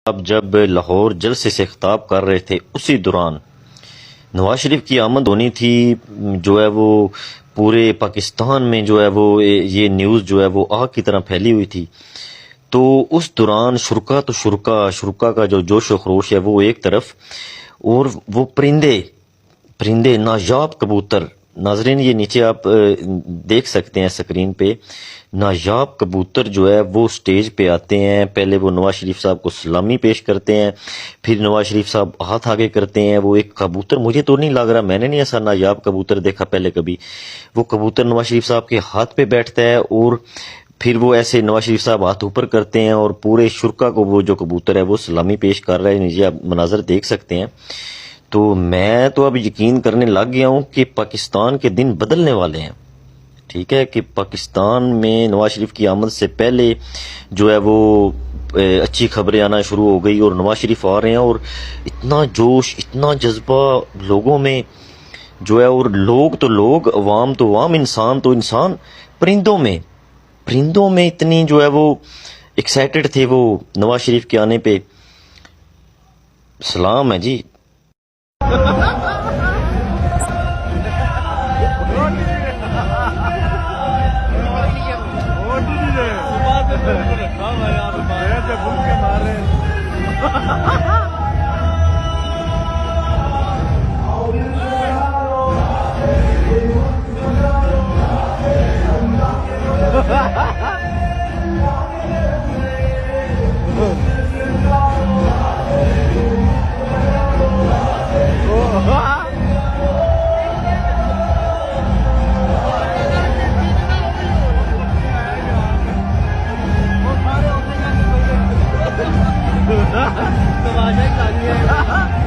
अब जब लाहौर जलसे से खिताब कर रहे थे उसी दौरान नवाज शरीफ की आमद होनी थी। जो है वो पूरे पाकिस्तान में जो है वो ये न्यूज़ जो है वो आग की तरह फैली हुई थी। तो उस दौरान शुरका का जो जोश व खरोश है वो एक तरफ, और वो परिंदे परिंदे नायाब कबूतर, नाजरीन ये नीचे आप देख सकते हैं स्क्रीन पे, नायाब कबूतर जो है वो स्टेज पे आते हैं। पहले वो नवाज शरीफ साहब को सलामी पेश करते हैं, फिर नवाज शरीफ साहब हाथ आगे करते हैं। वो एक कबूतर, मुझे तो नहीं लग रहा, मैंने नहीं ऐसा नायाब कबूतर देखा पहले कभी। वो कबूतर नवाज शरीफ साहब के हाथ पे बैठता है और फिर वो ऐसे नवाज शरीफ साहब हाथ ऊपर करते हैं और पूरे शुरका को वो जो कबूतर है वो सलामी पेश कर रहा है। नीचे आप मनाजर देख सकते हैं। तो मैं तो अब यकीन करने लग गया हूं कि पाकिस्तान के दिन बदलने वाले हैं। ठीक है कि पाकिस्तान में नवाज शरीफ की आमद से पहले जो है वो अच्छी खबरें आना शुरू हो गई और नवाज शरीफ आ रहे हैं, और इतना जोश, इतना जज्बा लोगों में जो है, और लोग तो लोग, अवाम तो अवाम, इंसान तो इंसान, परिंदों में इतनी जो है वो एक्साइटेड थे वो नवाज शरीफ के आने पे। सलाम है जी। तो